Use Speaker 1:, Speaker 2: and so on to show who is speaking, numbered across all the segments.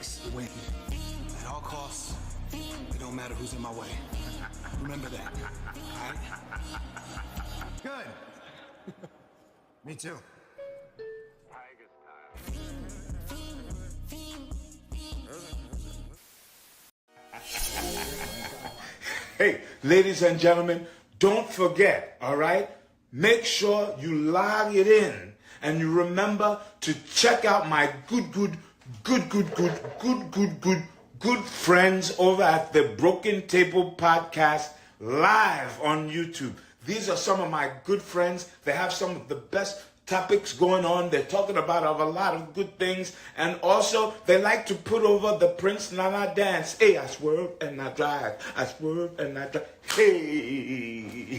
Speaker 1: takes to win. At all costs, it don't matter who's in my way. Remember that, all right? Good. Me too.
Speaker 2: Hey, ladies and gentlemen, don't forget, all right? Make sure you log it in and you remember to check out my good friends over at the Broken Table Podcast live on YouTube. These are some of my good friends. They have some of the best topics going on. They're talking about a lot of good things. And also, they like to put over the Prince Nana dance. Hey, I swerve and I drive. I swerve and I drive. Hey.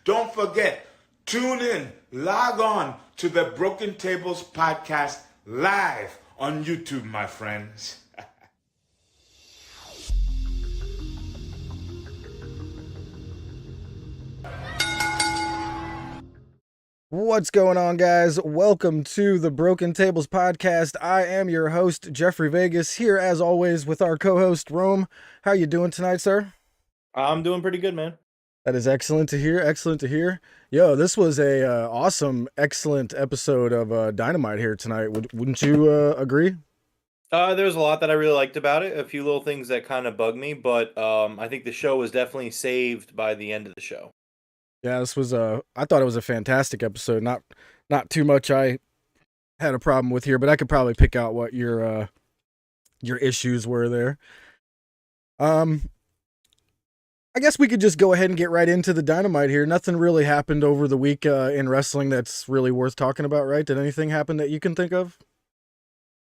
Speaker 2: Don't forget, tune in, log on to the Broken Tables Podcast live on YouTube, my friends.
Speaker 3: What's going on, guys? Welcome to the Broken Tables Podcast. I am your host, Jeffrey Vegas, here as always with our co-host, Rome. How you doing tonight, sir?
Speaker 4: I'm doing pretty good, man.
Speaker 3: That is excellent to hear. Excellent to hear. Yo, this was a awesome, excellent episode of Dynamite here tonight. Wouldn't you agree?
Speaker 4: There was a lot that I really liked about it. A few little things that kind of bugged me, but I think the show was definitely saved by the end of the show.
Speaker 3: Yeah, this was I thought it was a fantastic episode. Not too much I had a problem with here, but I could probably pick out what your issues were there. I guess we could just go ahead and get right into the Dynamite here. Nothing really happened over the week in wrestling that's really worth talking about, right? Did anything happen that you can think of?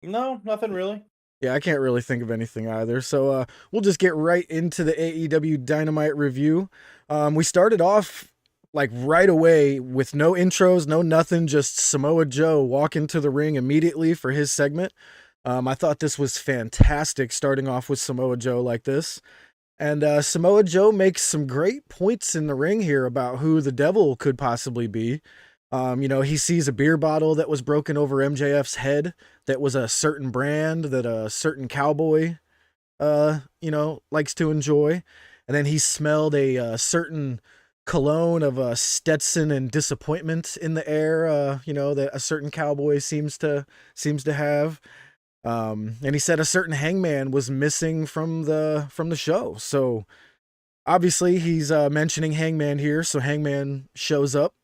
Speaker 4: No, nothing really.
Speaker 3: Yeah, I can't really think of anything either. So we'll just get right into the AEW Dynamite review. We started off like right away with no intros, no nothing, just Samoa Joe walk into the ring immediately for his segment. I thought this was fantastic, starting off with Samoa Joe like this. And Samoa Joe makes some great points in the ring here about who the devil could possibly be. He sees a beer bottle that was broken over MJF's head that was a certain brand that a certain cowboy, likes to enjoy. And then he smelled a certain cologne of Stetson and disappointment in the air, that a certain cowboy seems to have. And he said a certain Hangman was missing from the show. So obviously he's mentioning Hangman here. So Hangman shows up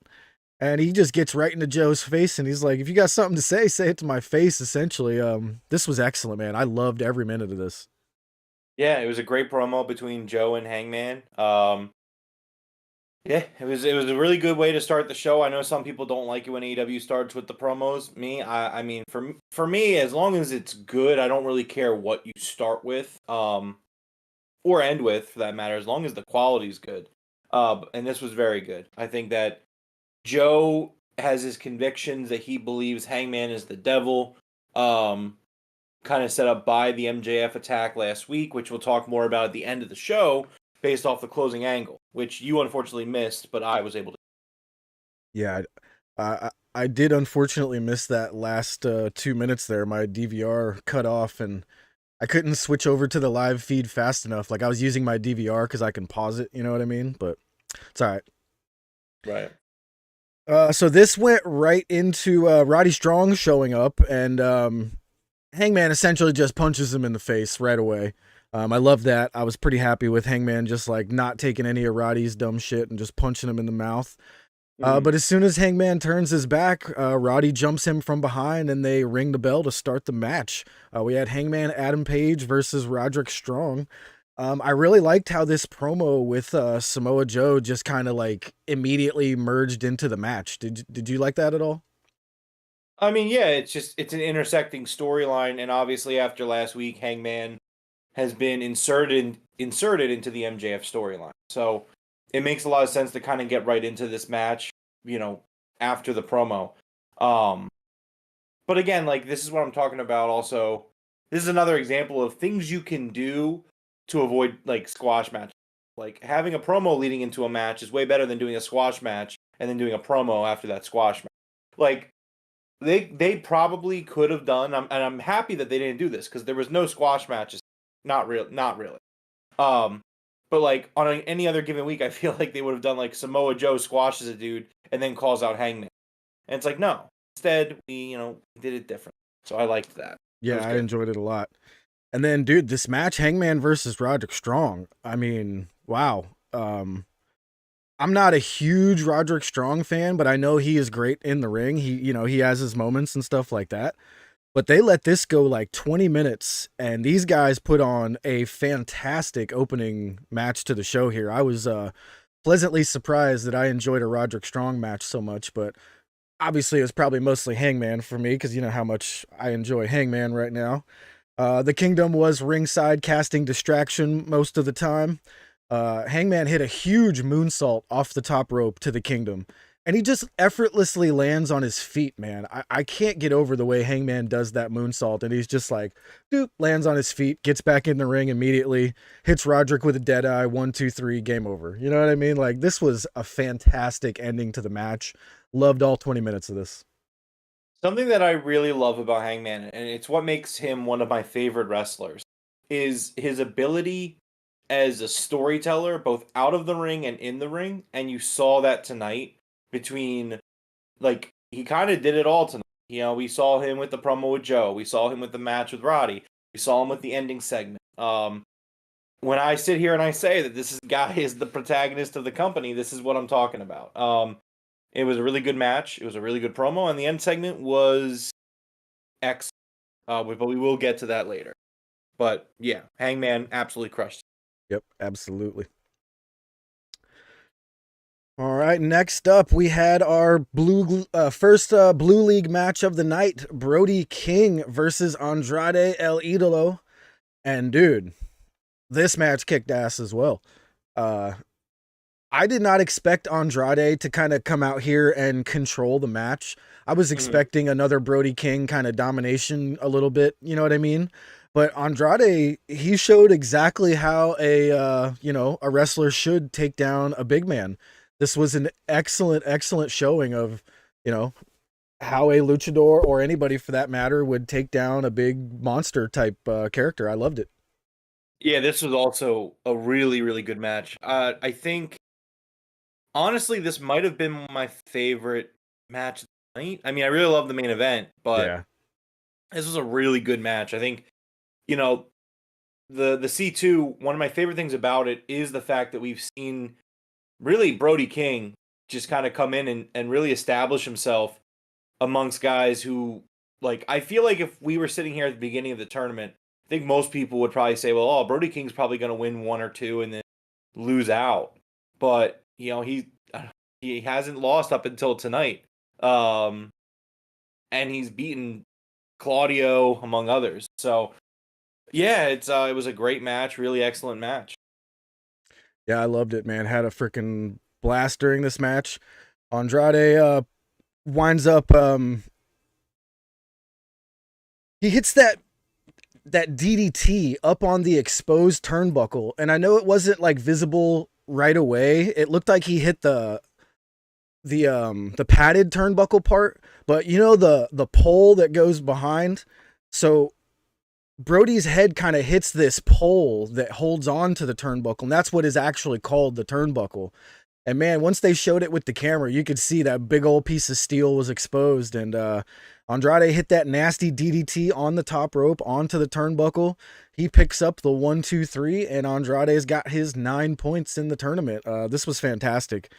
Speaker 3: and he just gets right into Joe's face. And he's like, if you got something to say it to my face, essentially. This was excellent, man. I loved every minute of this.
Speaker 4: Yeah, it was a great promo between Joe and Hangman. Yeah, it was a really good way to start the show. I know some people don't like it when AEW starts with the promos. I mean, for me, as long as it's good, I don't really care what you start with, or end with, for that matter, as long as the quality's good. And this was very good. I think that Joe has his convictions that he believes Hangman is the devil, kind of set up by the MJF attack last week, which we'll talk more about at the end of the show, based off the closing angle, which you unfortunately missed, but I was able to.
Speaker 3: Yeah, I did unfortunately miss that last 2 minutes there. My DVR cut off and I couldn't switch over to the live feed fast enough. Like I was using my DVR because I can pause it, you know what I mean? But it's all right.
Speaker 4: Right.
Speaker 3: So this went right into Roddy Strong showing up, and Hangman essentially just punches him in the face right away. I love that. I was pretty happy with Hangman just like not taking any of Roddy's dumb shit and just punching him in the mouth. But as soon as Hangman turns his back, Roddy jumps him from behind and they ring the bell to start the match. We had Hangman Adam Page versus Roderick Strong. I really liked how this promo with Samoa Joe just kind of like immediately merged into the match. Did you like that at all?
Speaker 4: I mean, yeah, it's an intersecting storyline, and obviously after last week, Hangman has been inserted into the MJF storyline. So it makes a lot of sense to kind of get right into this match, after the promo. But again, like, this is what I'm talking about also. This is another example of things you can do to avoid, like, squash matches. Like, having a promo leading into a match is way better than doing a squash match and then doing a promo after that squash match. Like, They probably could have done, and I'm happy that they didn't do this because there was no squash matches. Not really. But like on any other given week, I feel like they would have done like Samoa Joe squashes a dude and then calls out Hangman, and it's like no. Instead, we did it different. So I liked that.
Speaker 3: Yeah, I enjoyed it a lot. And then, dude, this match, Hangman versus Roderick Strong. I mean, wow. I'm not a huge Roderick Strong fan, but I know he is great in the ring. He has his moments and stuff like that. But they let this go like 20 minutes, and these guys put on a fantastic opening match to the show here. I was pleasantly surprised that I enjoyed a Roderick Strong match so much, but obviously it was probably mostly Hangman for me because you know how much I enjoy Hangman right now. The Kingdom was ringside casting distraction most of the time. Hangman hit a huge moonsault off the top rope to the Kingdom, and he just effortlessly lands on his feet, man. I can't get over the way Hangman does that moonsault, and he's just like, doop, lands on his feet, gets back in the ring immediately, hits Roderick with a dead eye, 1, 2, 3, game over. You know what I mean? Like, this was a fantastic ending to the match. Loved all 20 minutes of this.
Speaker 4: Something that I really love about Hangman, and it's what makes him one of my favorite wrestlers, is his ability as a storyteller, both out of the ring and in the ring. And you saw that tonight between, like, he kind of did it all tonight. We saw him with the promo with Joe. We saw him with the match with Roddy. We saw him with the ending segment. When I sit here and I say that this guy is the protagonist of the company, this is what I'm talking about. It was a really good match. It was a really good promo, and the end segment was excellent. But we will get to that later. But yeah, Hangman absolutely crushed it.
Speaker 3: Yep, absolutely. All right, next up, we had our first Blue League match of the night, Brody King versus Andrade El Idolo. And dude, this match kicked ass as well. I did not expect Andrade to kind of come out here and control the match. I was expecting another Brody King kind of domination a little bit, you know what I mean? But Andrade, he showed exactly how a wrestler should take down a big man. This was an excellent showing of, how a luchador or anybody for that matter would take down a big monster type character. I loved it.
Speaker 4: Yeah, this was also a really, really good match. I think, honestly, this might have been my favorite match of the night. I mean, I really love the main event, but this was a really good match. I think, the C2, one of my favorite things about it is the fact that we've seen really Brody King just kind of come in and really establish himself amongst guys who, like, I feel like if we were sitting here at the beginning of the tournament, I think most people would probably say, well, Brody King's probably going to win one or two and then lose out. But, he hasn't lost up until tonight. And he's beaten Claudio, among others. So, yeah, it was a great match, really excellent match.
Speaker 3: Yeah, I loved it, man. Had a freaking blast during this match. Andrade winds up he hits that DDT up on the exposed turnbuckle, and I know it wasn't like visible right away. It looked like he hit the padded turnbuckle part, but the pole that goes behind. So Brody's head kind of hits this pole that holds on to the turnbuckle, and that's what is actually called the turnbuckle. And man, once they showed it with the camera, you could see that big old piece of steel was exposed, and Andrade hit that nasty DDT on the top rope onto the turnbuckle. He picks up the 1, 2, 3, and Andrade's got his 9 points in the tournament. This was fantastic.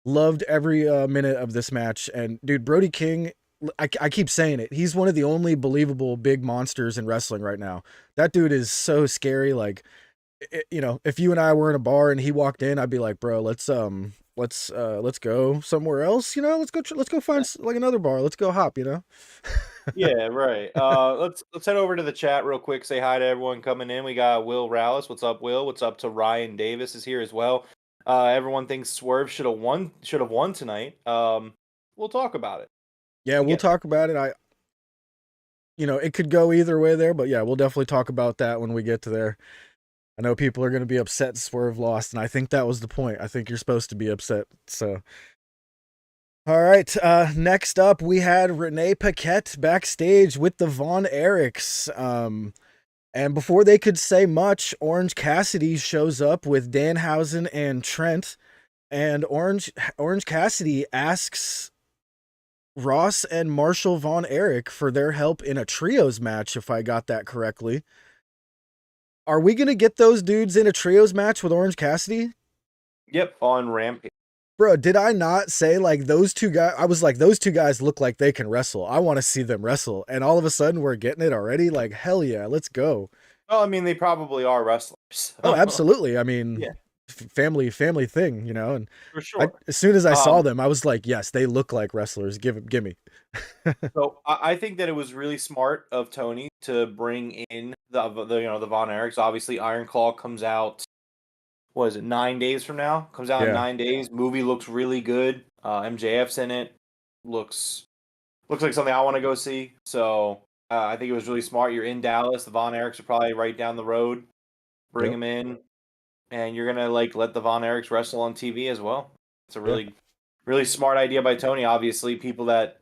Speaker 3: Loved every minute of this match. And dude, Brody King, I keep saying it, he's one of the only believable big monsters in wrestling right now. That dude is so scary. Like, if you and I were in a bar and he walked in, I'd be like, bro, let's go somewhere else. Let's go find like another bar. Let's go hop.
Speaker 4: Yeah, right. Let's head over to the chat real quick. Say hi to everyone coming in. We got Will Rallis. What's up, Will? What's up to Ryan Davis is here as well. Everyone thinks Swerve should have won tonight. We'll talk about it.
Speaker 3: Yeah, we'll talk about it. It could go either way there, but yeah, we'll definitely talk about that when we get to there. I know people are going to be upset Swerve lost, and I think that was the point. I think you're supposed to be upset. So, All right. Next up, we had Renee Paquette backstage with the Von Erichs. And before they could say much, Orange Cassidy shows up with Danhausen and Trent. And Orange Cassidy asks Ross and Marshall Von Erich for their help in a trios match, if I got that correctly. Are we going to get those dudes in a trios match with Orange Cassidy?
Speaker 4: Yep, on Rampage.
Speaker 3: Bro, did I not say like those two guys? I was like, those two guys look like they can wrestle. I want to see them wrestle. And all of a sudden we're getting it already. Like, hell yeah, let's go.
Speaker 4: Well, I mean, they probably are wrestlers. So.
Speaker 3: Oh, absolutely. I mean,
Speaker 4: yeah.
Speaker 3: family thing, you know. And
Speaker 4: for sure.
Speaker 3: As soon as I saw them, I was like, yes, they look like wrestlers. Give me.
Speaker 4: So I think that it was really smart of Tony to bring in the Von Erichs. Obviously, Iron Claw comes out. What is it? 9 days from now. Comes out in 9 days. Movie looks really good. MJF's in it. Looks like something I want to go see. So I think it was really smart. You're in Dallas. The Von Erichs are probably right down the road. Bring them in, and you're gonna like let the Von Erichs wrestle on TV as well. It's a really smart idea by Tony. Obviously, people that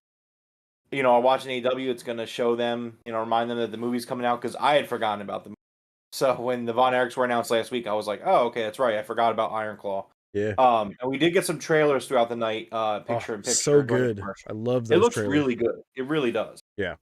Speaker 4: are watching AEW, it's gonna show them, remind them that the movie's coming out, because I had forgotten about the movie. So when the Von Erichs were announced last week, I was like, oh, okay, that's right. I forgot about Iron Claw.
Speaker 3: Yeah.
Speaker 4: And we did get some trailers throughout the night, picture in picture.
Speaker 3: So good. I love those.
Speaker 4: It looks
Speaker 3: trailers.
Speaker 4: really good. It really does.
Speaker 3: Yeah.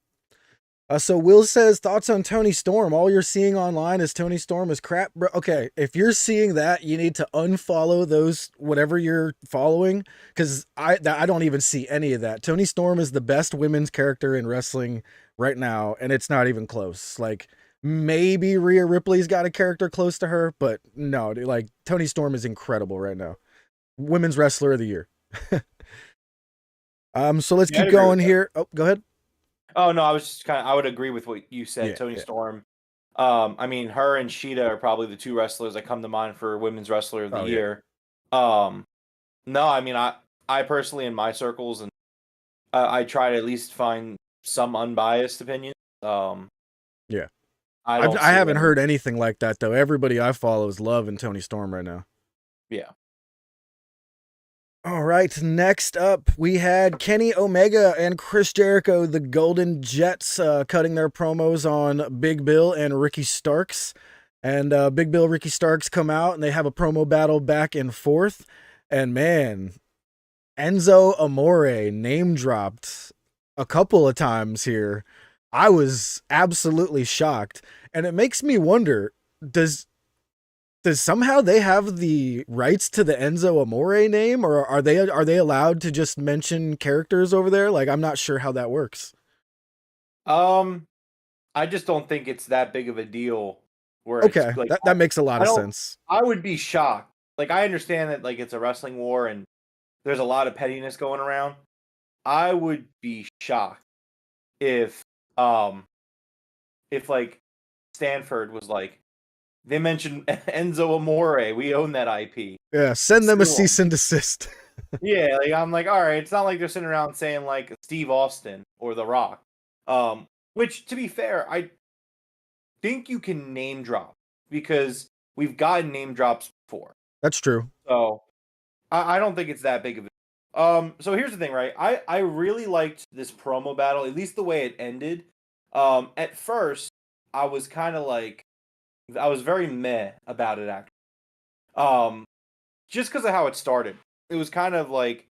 Speaker 3: So Will says, thoughts on Tony Storm? All you're seeing online is Tony Storm is crap, bro. Okay, if you're seeing that, you need to unfollow those, whatever you're following, because I don't even see any of that. Tony Storm is the best women's character in wrestling right now, and it's not even close. Like, maybe Rhea Ripley's got a character close to her, but no, dude, like, Tony Storm is incredible right now. Women's Wrestler of the Year. So let's keep going here. Oh, go ahead.
Speaker 4: Oh no, I would agree with what you said, Tony Storm. I mean, her and Sheeta are probably the two wrestlers that come to mind for Women's Wrestler of the Year. No, I mean, I personally, in my circles, and I try to at least find some unbiased opinion. I
Speaker 3: haven't heard anything like that though. Everybody I follow is loving Tony Storm right now.
Speaker 4: Yeah.
Speaker 3: All right, next up, we had Kenny Omega and Chris Jericho, the Golden Jets, cutting their promos on Big Bill and Ricky Starks. And Big Bill, Ricky Starks come out, and they have a promo battle back and forth. And man, Enzo Amore name-dropped a couple of times here. I was absolutely shocked. And it makes me wonder, does somehow they have the rights to the Enzo Amore name, or are they allowed to just mention characters over there? Like, I'm not sure how that works.
Speaker 4: I just don't think it's that big of a deal.
Speaker 3: Okay, like, that makes a lot of sense.
Speaker 4: I would be shocked. Like, I understand that like it's a wrestling war and there's a lot of pettiness going around. I would be shocked if like Stanford was like, they mentioned Enzo Amore. We own that IP.
Speaker 3: Yeah, send them a cease and desist.
Speaker 4: Yeah, like I'm like, all right. It's not like they're sitting around saying like Steve Austin or The Rock. Which, to be fair, I think you can name drop because we've gotten name drops before.
Speaker 3: That's true.
Speaker 4: So I don't think it's that big of a. So here's the thing, right? I really liked this promo battle, at least the way it ended. At first, I was kind of like. I was very meh about it, actually. Just because of how it started. It was kind of like...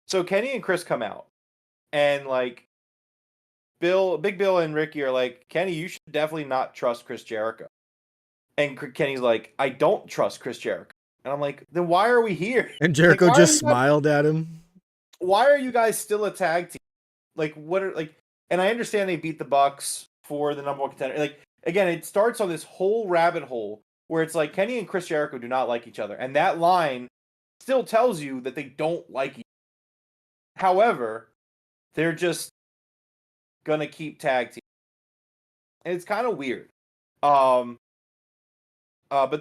Speaker 4: So Kenny and Chris come out. And, like, Big Bill and Ricky are like, Kenny, you should definitely not trust Chris Jericho. And Kenny's like, I don't trust Chris Jericho. And I'm like, then why are we here?
Speaker 3: And Jericho just smiled at him.
Speaker 4: Why are you guys still a tag team? Like, what are... like? And I understand they beat the Bucks for the number one contender. Like... Again, it starts on this whole rabbit hole where it's like Kenny and Chris Jericho do not like each other. And that line still tells you that they don't like each other. However, they're just going to keep tag team. And it's kind of weird. But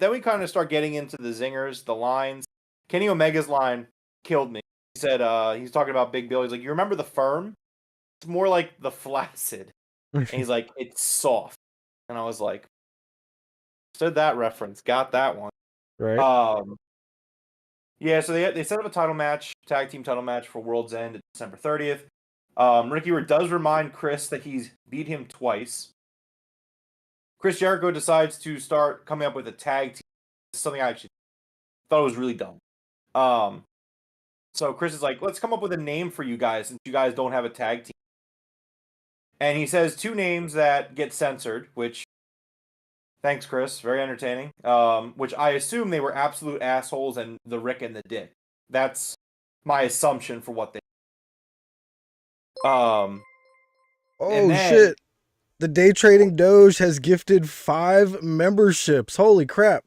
Speaker 4: then we kind of start getting into the zingers, the lines. Kenny Omega's line killed me. He said, he's talking about Big Bill. He's like, you remember the Firm? It's more like the Flaccid. And he's like, it's soft. And I was like, said that reference, got that one.
Speaker 3: Right.
Speaker 4: Yeah, so they set up a tag team title match for World's End December 30th. Ricky does remind Chris that he's beat him twice. Chris Jericho decides to start coming up with a tag team. This is something I actually thought was really dumb. So Chris is like, let's come up with a name for you guys since you guys don't have a tag team. And he says 2 names that get censored, which, thanks, Chris, very entertaining. Which I assume they were absolute assholes and the Rick and the Dick. That's my assumption for what they.
Speaker 3: Oh shit! The Day Trading Doge has gifted 5 memberships. Holy crap!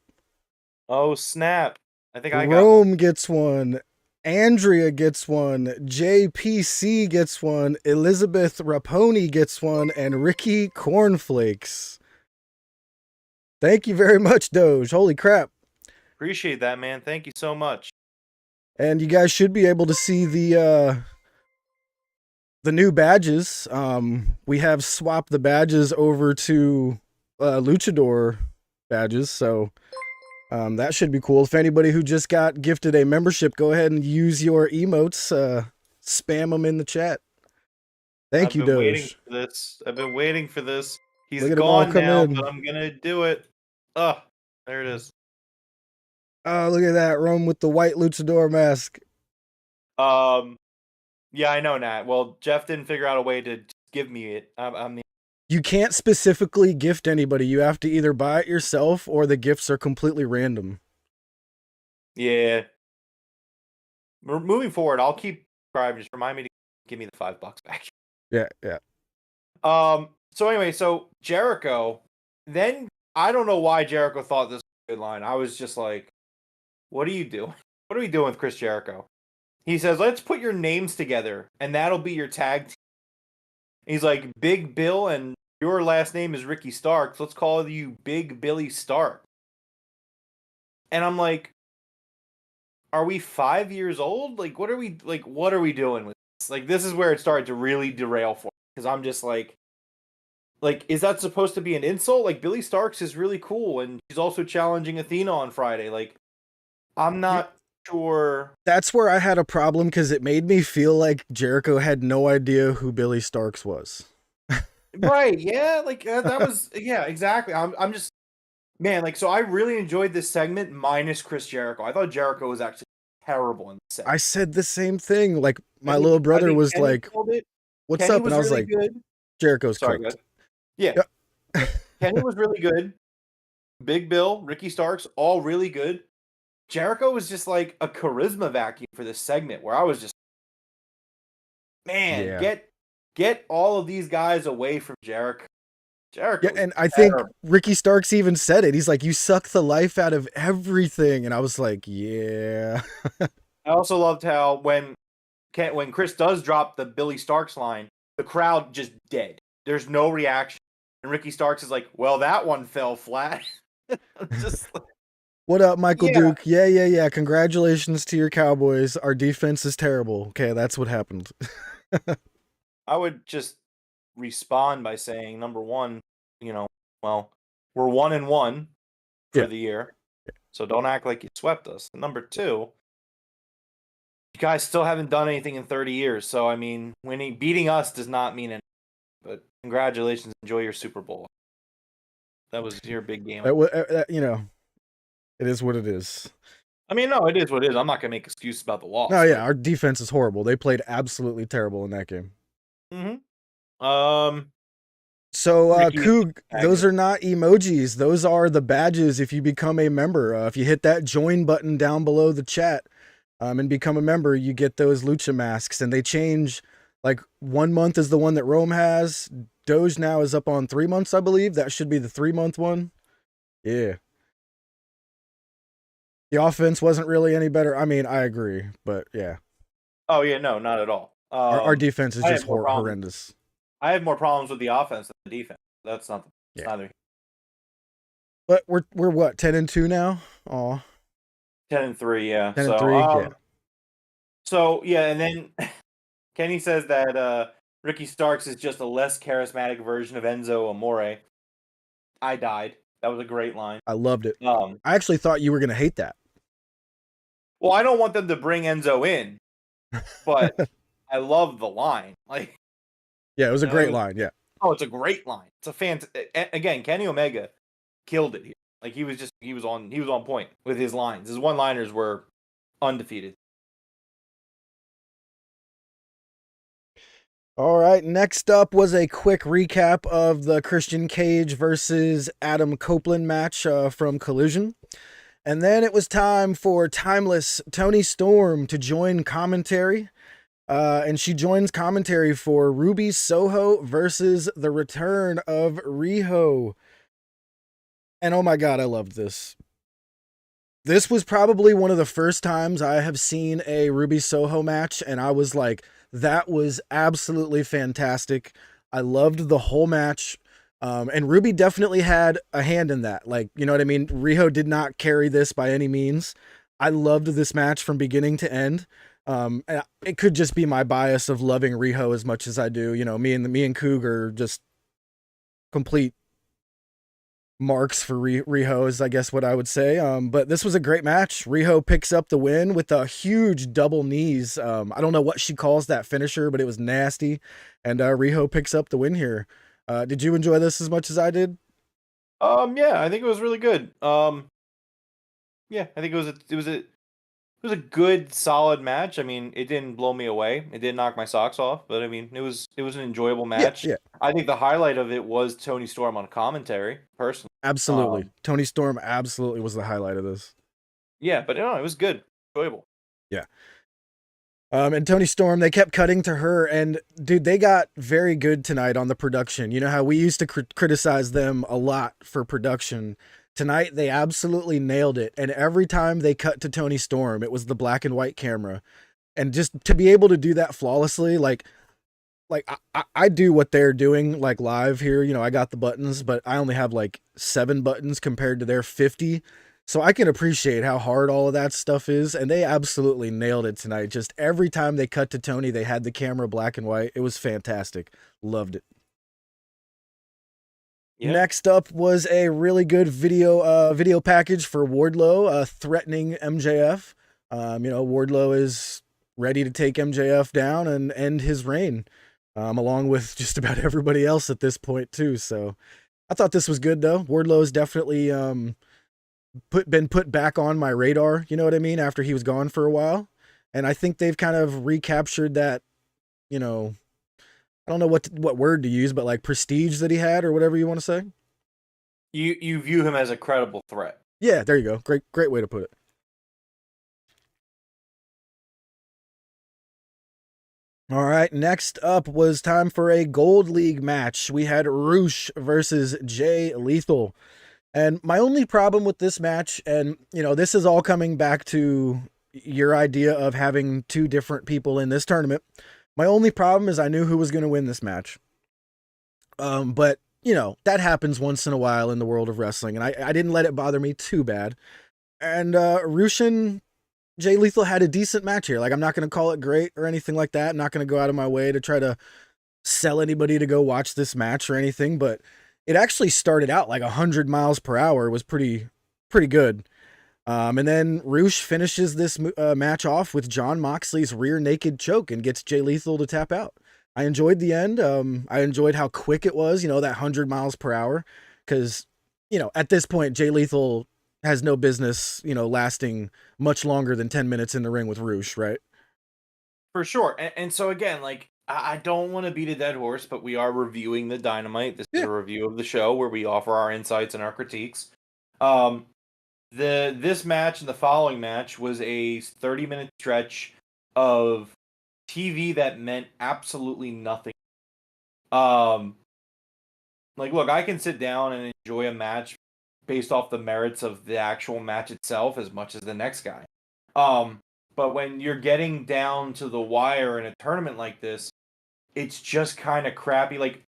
Speaker 4: Oh snap! I think I got
Speaker 3: Rome gets one. Andrea gets one. JPC gets one. Elizabeth Raponi gets one, and Ricky Cornflakes. Thank you very much, Doge. Holy crap!
Speaker 4: Appreciate that, man. Thank you so much.
Speaker 3: And you guys should be able to see the new badges. We have swapped the badges over to luchador badges, so that should be cool. If anybody who just got gifted a membership, go ahead and use your emotes, spam them in the chat. Thank you, Doge.
Speaker 4: I've been waiting for this. He's
Speaker 3: Look at
Speaker 4: gone now, but I'm gonna do it. Oh, there it is.
Speaker 3: Oh, look at that, Rome with the white luchador mask.
Speaker 4: Yeah, I know, Nat. Well, Jeff didn't figure out a way to give me it.
Speaker 3: You can't specifically gift anybody. You have to either buy it yourself or the gifts are completely random.
Speaker 4: Yeah. Moving forward, I'll keep subscribing. Just remind me to give me the $5 back.
Speaker 3: Yeah.
Speaker 4: So anyway, so Jericho, then I don't know why Jericho thought this was a good line. I was just like, what are you doing? What are we doing with Chris Jericho? He says, let's put your names together, and that'll be your tag team. He's like, Big Bill, and your last name is Ricky Starks. Let's call you Big Billy Stark. And I'm like, are we 5 years old? Like, what are we doing with this? Like, this is where it started to really derail for me. Because I'm just like, is that supposed to be an insult? Like, Billy Starks is really cool, and she's also challenging Athena on Friday. Like, I'm not sure.
Speaker 3: That's where I had a problem, because it made me feel like Jericho had no idea who Billy Starks was.
Speaker 4: Right, yeah, like, that was, yeah, exactly. I'm just, man, like, so I really enjoyed this segment minus Chris Jericho. I thought Jericho was actually terrible in the segment.
Speaker 3: I said the same thing. Like, my little brother was
Speaker 4: Kenny
Speaker 3: like, what's
Speaker 4: Kenny
Speaker 3: up? And I was
Speaker 4: really
Speaker 3: like,
Speaker 4: good.
Speaker 3: Jericho's cooked.
Speaker 4: Yeah. Kenny was really good. Big Bill, Ricky Starks, all really good. Jericho was just like a charisma vacuum for this segment where I was just, man, get all of these guys away from Jericho.
Speaker 3: Yeah, and I think Ricky Starks even said it. He's like, you suck the life out of everything. And I was like, yeah.
Speaker 4: I also loved how when Chris does drop the Billy Starks line, the crowd just dead. There's no reaction. And Ricky Starks is like, well, that one fell flat. Just like,
Speaker 3: what up, Michael Duke? Yeah. Congratulations to your Cowboys. Our defense is terrible. Okay, that's what happened.
Speaker 4: I would just respond by saying, number one, well, we're 1-1 for the year. So don't act like you swept us. And number two, you guys still haven't done anything in 30 years. So, I mean, beating us does not mean anything. But congratulations. Enjoy your Super Bowl. That was your big game.
Speaker 3: It is what it is.
Speaker 4: I mean, no, it is what it is. I'm not going to make excuses about the loss.
Speaker 3: No, yeah, our defense is horrible. They played absolutely terrible in that game.
Speaker 4: Mm-hmm.
Speaker 3: So, Coog, those are not emojis. Those are the badges if you become a member. If you hit that join button down below the chat and become a member, you get those lucha masks. And they change, like, 1 month is the one that Rome has. Doge now is up on 3 months, I believe. That should be the 3-month one. Yeah. The offense wasn't really any better. I mean, I agree, but yeah.
Speaker 4: Oh, yeah, no, not at all.
Speaker 3: Our defense is just horrendous.
Speaker 4: I have more problems with the offense than the defense. That's not neither.
Speaker 3: But we're what, 10-2 now? Oh.
Speaker 4: 10-3, yeah.
Speaker 3: 10-3, yeah.
Speaker 4: So yeah, and then Kenny says that Ricky Starks is just a less charismatic version of Enzo Amore. I died. That was a great line.
Speaker 3: I loved it. I actually thought you were gonna hate that.
Speaker 4: Well, I don't want them to bring Enzo in, but I love the line. Like,
Speaker 3: Yeah, it was a great line. Yeah.
Speaker 4: Oh, it's a great line. It's a again, Kenny Omega killed it here. Like he was on point with his lines. His one-liners were undefeated.
Speaker 3: All right, next up was a quick recap of the Christian Cage versus Adam Copeland match from Collision. And then it was time for timeless Toni Storm to join commentary. And she joins commentary for Ruby Soho versus the return of Riho. And oh my God, I loved this. This was probably one of the first times I have seen a Ruby Soho match, and I was like, that was absolutely fantastic. I loved the whole match. And Ruby definitely had a hand in that. Like, you know what I mean? Riho did not carry this by any means. I loved this match from beginning to end. And it could just be my bias of loving Riho as much as I do. You know, me and Coog are just complete marks for Riho is, I guess, what I would say. But this was a great match. Riho picks up the win with a huge double knees. I don't know what she calls that finisher, but it was nasty. And Riho picks up the win here. Did you enjoy this as much as I did?
Speaker 4: Yeah, I think it was really good. Yeah, I think it was a good, solid match. I mean, it didn't blow me away. It didn't knock my socks off, but I mean, it was an enjoyable match.
Speaker 3: Yeah.
Speaker 4: I think the highlight of it was Toni Storm on commentary, personally.
Speaker 3: Absolutely. Toni Storm absolutely was the highlight of this.
Speaker 4: Yeah, but no, it was good. Enjoyable.
Speaker 3: Yeah. And Toni Storm, they kept cutting to her, and dude, they got very good tonight on the production. You know how we used to criticize them a lot for production. Tonight, they absolutely nailed it. And every time they cut to Toni Storm, it was the black and white camera. And just to be able to do that flawlessly, like I do what they're doing, like live here. You know, I got the buttons, but I only have like 7 buttons compared to their 50. So I can appreciate how hard all of that stuff is. And they absolutely nailed it tonight. Just every time they cut to Toni, they had the camera black and white. It was fantastic. Loved it. Yeah. Next up was a really good video package for Wardlow, threatening MJF. You know, Wardlow is ready to take MJF down and end his reign, along with just about everybody else at this point too. So I thought this was good though. Wardlow has definitely been put back on my radar. You know what I mean? After he was gone for a while, and I think they've kind of recaptured that. You know, I don't know what word to use, but like prestige that he had or whatever you want to say.
Speaker 4: You view him as a credible threat.
Speaker 3: Yeah, there you go. Great way to put it. All right, next up was time for a Gold League match. We had Roosh versus Jay Lethal. And my only problem with this match, and you know, this is all coming back to your idea of having 2 different people in this tournament. My only problem is I knew who was going to win this match. But, you know, that happens once in a while in the world of wrestling, and I didn't let it bother me too bad. And Roosh and Jay Lethal had a decent match here. Like, I'm not going to call it great or anything like that. I'm not going to go out of my way to try to sell anybody to go watch this match or anything, but it actually started out like 100 miles per hour. It was pretty good. And then Roosh finishes this match off with Jon Moxley's rear naked choke and gets Jay Lethal to tap out. I enjoyed the end. I enjoyed how quick it was, you know, that 100 miles per hour. Because, you know, at this point, Jay Lethal has no business, you know, lasting much longer than 10 minutes in the ring with Roosh, right?
Speaker 4: For sure. And so, again, like, I don't want to beat a dead horse, but we are reviewing the Dynamite. This is a review of the show where we offer our insights and our critiques. This match and the following match was a 30-minute stretch of TV that meant absolutely nothing. Like, look, I can sit down and enjoy a match based off the merits of the actual match itself as much as the next guy. But when you're getting down to the wire in a tournament like this, it's just kind of crappy. Like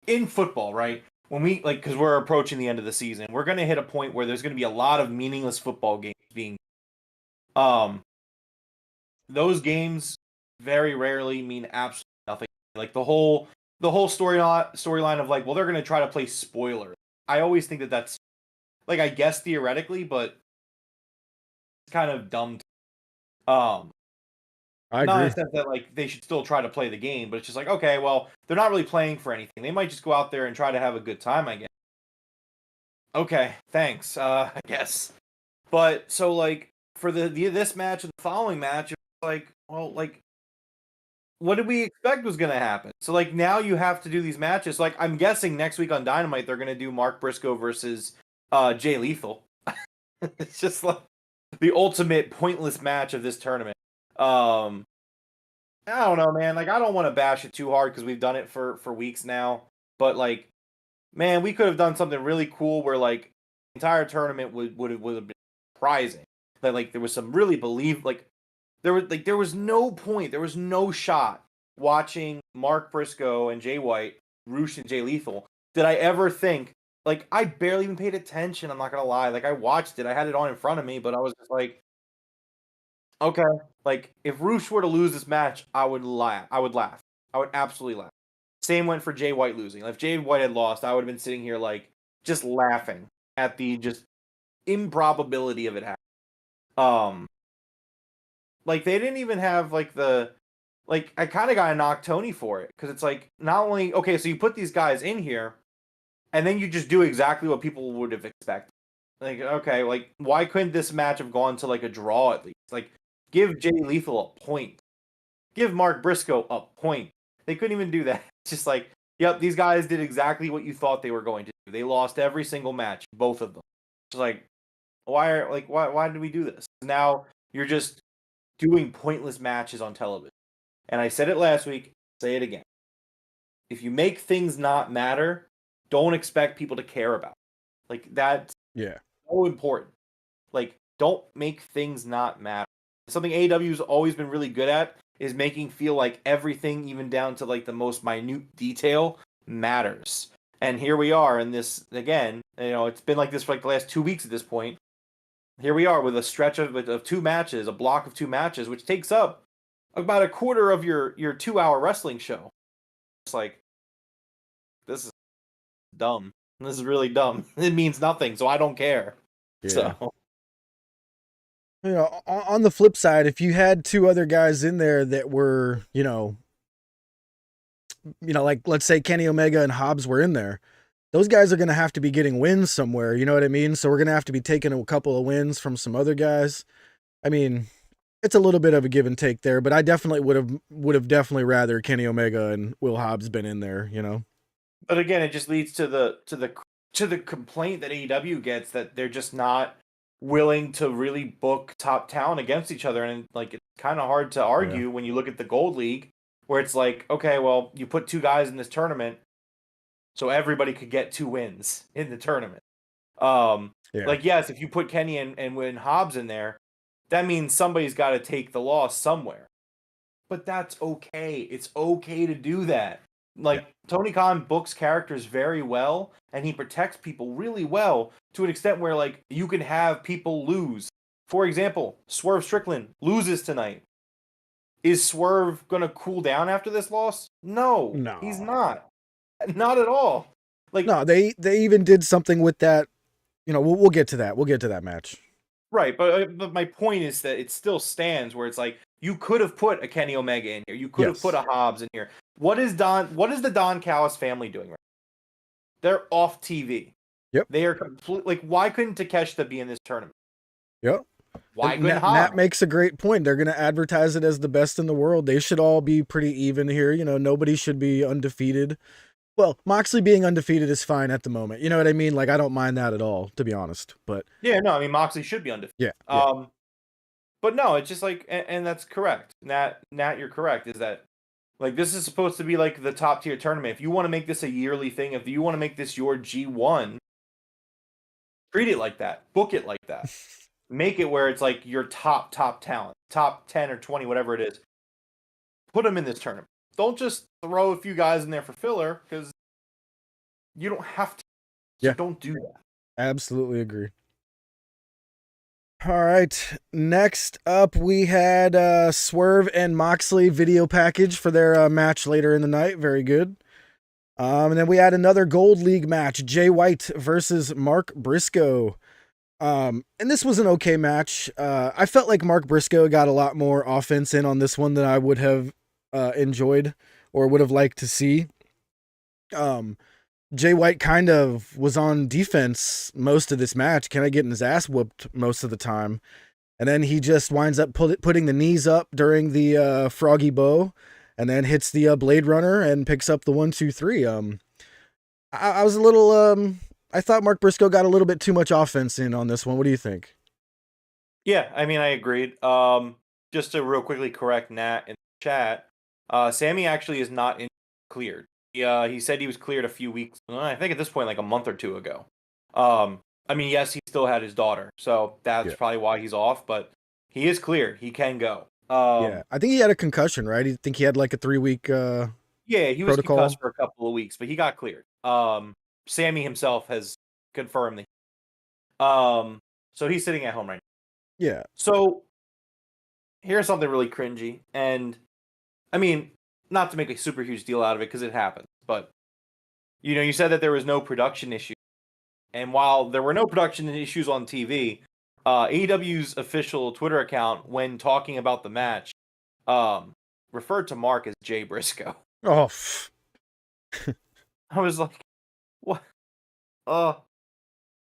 Speaker 4: in football, right? When we, like, because we're approaching the end of the season, we're going to hit a point where there's going to be a lot of meaningless football games being, those games very rarely mean absolutely nothing. Like the whole storyline of like, well, they're going to try to play spoiler. I always think that that's, like, I guess theoretically, but kind of dumb.
Speaker 3: I
Speaker 4: Not in
Speaker 3: agree.
Speaker 4: the sense that like they should still try to play the game, but it's just like, okay, well, they're not really playing for anything. They might just go out there and try to have a good time, I guess. Okay, thanks. I guess. But so like for this match and the following match, it's like, well, like what did we expect was gonna happen? So like now you have to do these matches. Like I'm guessing next week on Dynamite they're gonna do Mark Briscoe versus Jay Lethal. It's just like the ultimate pointless match of this tournament. I don't know, man. Like, I don't want to bash it too hard because we've done it for weeks now. But like, man, we could have done something really cool where like the entire tournament would have been surprising. That like there was some really there was no point, there was no shot watching Mark Briscoe and Jay White, Roosh and Jay Lethal. Did I ever think like I barely even paid attention? I'm not gonna lie. Like I watched it, I had it on in front of me, but I was just like, okay, like if Roosh were to lose this match, I would laugh. I would laugh. I would absolutely laugh. Same went for Jay White losing. If Jay White had lost, I would have been sitting here like just laughing at the just improbability of it happening. Like they didn't even have like I kind of got to knock Tony for it because it's like not only okay, so you put these guys in here, and then you just do exactly what people would have expected. Like okay, like why couldn't this match have gone to like a draw at least? Like give Jay Lethal a point, give Mark Briscoe a point. They couldn't even do that. It's just like, yep, these guys did exactly what you thought they were going to do. They lost every single match, both of them. It's like why did we do this? Now you're just doing pointless matches on television. And I said it last week, say it again. If you make things not matter, don't expect people to care about it. Like that's so important. Like don't make things not matter. Something AEW's always been really good at is making feel like everything, even down to like the most minute detail, matters. And here we are in this again. You know, it's been like this for like the last 2 weeks at this point. Here we are with a stretch of 2 matches, a block of 2 matches, which takes up about a quarter of your 2-hour wrestling show. It's like, this is dumb. This is really dumb. It means nothing, so I don't care. Yeah. So,
Speaker 3: you know, on the flip side, if you had 2 other guys in there that were, you know, like let's say Kenny Omega and Hobbs were in there, those guys are going to have to be getting wins somewhere. You know what I mean? So we're going to have to be taking a couple of wins from some other guys. I mean, it's a little bit of a give and take there, but I definitely would have definitely rather Kenny Omega and Will Hobbs been in there, you know?
Speaker 4: But again, it just leads to the complaint that AEW gets that they're just not willing to really book top talent against each other. And like, it's kind of hard to argue when you look at the Gold League where it's like, okay, well, you put 2 guys in this tournament, so everybody could get 2 wins in the tournament. Like, yes, if you put Kenny and win Hobbs in there, that means somebody's got to take the loss somewhere. But that's okay. It's okay to do that. Like, Tony Khan books characters very well, and he protects people really well to an extent where, like, you can have people lose. For example, Swerve Strickland loses tonight. Is Swerve going to cool down after this loss? No, he's not. Not at all. Like,
Speaker 3: no, they even did something with that. You know, we'll get to that. We'll get to that match.
Speaker 4: Right, but my point is that it still stands where it's like you could have put a Kenny Omega in here. You could have put a Hobbs in here. What is the Don Callis family doing right now? They're off TV.
Speaker 3: Yep.
Speaker 4: They are completely like, why couldn't Takeshita be in this tournament?
Speaker 3: Yep.
Speaker 4: Why couldn't Hobbs?
Speaker 3: That makes a great point. They're going to advertise it as the best in the world. They should all be pretty even here. You know, nobody should be undefeated. Well, Moxley being undefeated is fine at the moment. You know what I mean? Like, I don't mind that at all, to be honest. But
Speaker 4: yeah, no, I mean, Moxley should be undefeated.
Speaker 3: Yeah.
Speaker 4: But no, it's just like, and that's correct. Nat, you're correct. Is that like this is supposed to be like the top tier tournament? If you want to make this a yearly thing, if you want to make this your G1, treat it like that. Book it like that. Make it where it's like your top talent, top 10 or 20, whatever it is. Put them in this tournament. Don't just throw a few guys in there for filler because you don't have to. So don't do that.
Speaker 3: Absolutely agree. All right. Next up, we had Swerve and Moxley video package for their match later in the night. Very good. And then we had another Gold League match, Jay White versus Mark Briscoe. And this was an okay match. I felt like Mark Briscoe got a lot more offense in on this one than I would have enjoyed or would have liked to see. Jay White kind of was on defense most of this match, kind of getting his ass whooped most of the time. And then he just winds up putting the knees up during the Froggy Bow and then hits the Blade Runner and picks up the 1, 2, 3. I was a little, I thought Mark Briscoe got a little bit too much offense in on this one. What do you think?
Speaker 4: Yeah, I mean, I agreed. Just to real quickly correct Nat in the chat, Sammy actually is not cleared. He said he was cleared a few weeks, I think at this point, like a month or two ago. I mean, yes, he still had his daughter, so that's probably why he's off, but he is cleared. He can go.
Speaker 3: Yeah, I think he had a concussion, right? I think he had like a 3-week
Speaker 4: yeah, he was
Speaker 3: protocol.
Speaker 4: concussed for a couple of weeks, but he got cleared. Sammy himself has confirmed that. So he's sitting at home right now.
Speaker 3: Yeah.
Speaker 4: So here's something really cringy, and I mean, not to make a super huge deal out of it because it happens, but you said that there was no production issue, and while there were no production issues on TV, AEW's official Twitter account, when talking about the match, referred to Mark as Jay Briscoe.
Speaker 3: Oh.
Speaker 4: I was like, what?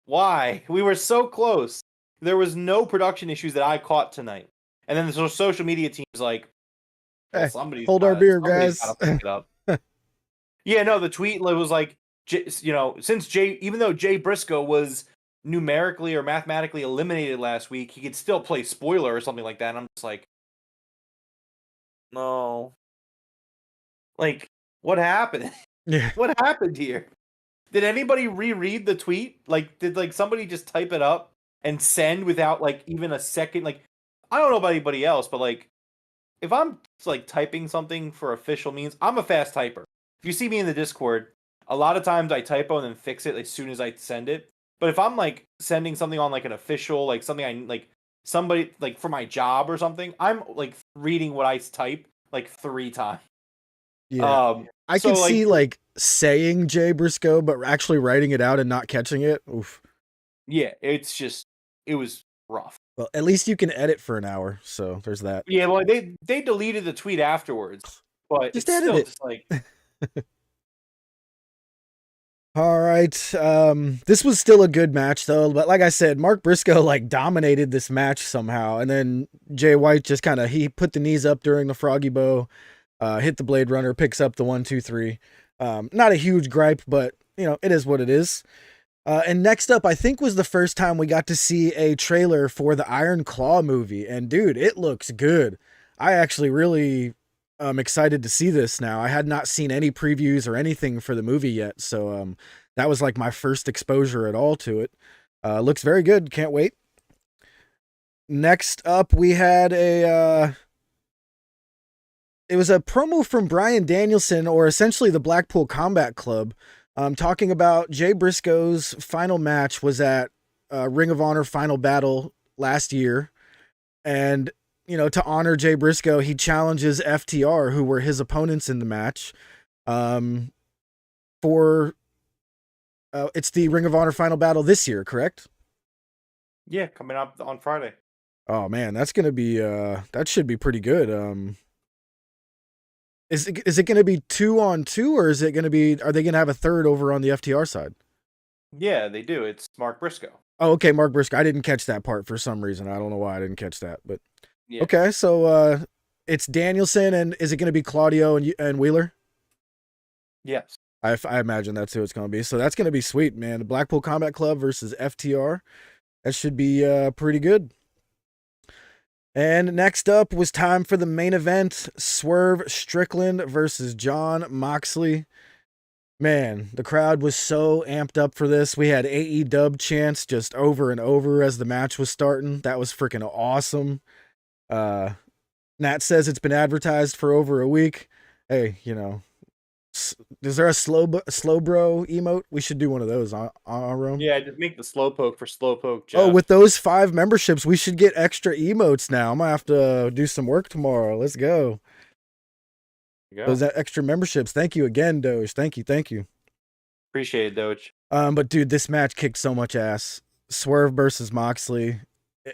Speaker 4: Why? We were so close. There was no production issues that I caught tonight. And then the social media team's like, well,
Speaker 3: hey, hold our beer, guys.
Speaker 4: Pick it up. Yeah, no, the tweet was like, since even though Jay Briscoe was numerically or mathematically eliminated last week, he could still play spoiler or something like that. And I'm just like, no. Like, what happened?
Speaker 3: Yeah.
Speaker 4: What happened here? Did anybody reread the tweet? Like, did somebody just type it up and send without like even a second? Like, I don't know about anybody else, but like, if I'm like typing something for official means, I'm a fast typer. If you see me in the Discord, a lot of times I typo and then fix it as soon as I send it. But if I'm like sending something on like an official, like something I like somebody like for my job or something, I'm like reading what I type like 3 times.
Speaker 3: Yeah. I can see like saying Jay Briscoe, but actually writing it out and not catching it. Oof.
Speaker 4: Yeah, it was rough.
Speaker 3: Well, at least you can edit for an hour, so there's that.
Speaker 4: Yeah, well, they deleted the tweet afterwards, but
Speaker 3: just
Speaker 4: it's
Speaker 3: edit
Speaker 4: still
Speaker 3: it.
Speaker 4: Just like.
Speaker 3: All right, this was still a good match though, but like I said, Mark Briscoe like dominated this match somehow, and then Jay White just he put the knees up during the Froggy Bow, hit the Blade Runner, picks up the 1, 2, 3. Not a huge gripe, but it is what it is. And next up, I think was the first time we got to see a trailer for the Iron Claw movie, and dude, it looks good. I actually really am excited to see this now. I had not seen any previews or anything for the movie yet, so that was like my first exposure at all to it. Looks very good. Can't wait. Next up, we had it was a promo from Bryan Danielson, or essentially the Blackpool Combat Club, talking about Jay Briscoe's final match was at Ring of Honor Final Battle last year. And, to honor Jay Briscoe, he challenges FTR, who were his opponents in the match, for it's the Ring of Honor Final Battle this year, correct?
Speaker 4: Yeah, coming up on Friday.
Speaker 3: Oh man, that's gonna be that should be pretty good. Is it going to be 2-on-2, or is it going to be? Are they going to have a third over on the FTR side?
Speaker 4: Yeah, they do. It's Mark Briscoe.
Speaker 3: Oh, okay, Mark Briscoe. I didn't catch that part for some reason. I don't know why I didn't catch that, but yeah. Okay. So it's Danielson, and is it going to be Claudio and Wheeler?
Speaker 4: Yes,
Speaker 3: I imagine that's who it's going to be. So that's going to be sweet, man. The Blackpool Combat Club versus FTR. That should be pretty good. And next up was time for the main event, Swerve Strickland versus Jon Moxley. Man, the crowd was so amped up for this. We had AEW chants just over and over as the match was starting. That was freaking awesome. Nat says it's been advertised for over a week. Hey, is there a slow bro emote? We should do one of those on our own.
Speaker 4: Yeah, just make the slowpoke for slowpoke.
Speaker 3: Jeff. Oh, with those 5 memberships, we should get extra emotes now. I'm gonna have to do some work tomorrow. Let's go. Those extra memberships. Thank you again, Doge. Thank you.
Speaker 4: Appreciate it, Doge.
Speaker 3: But dude, this match kicked so much ass. Swerve versus Moxley.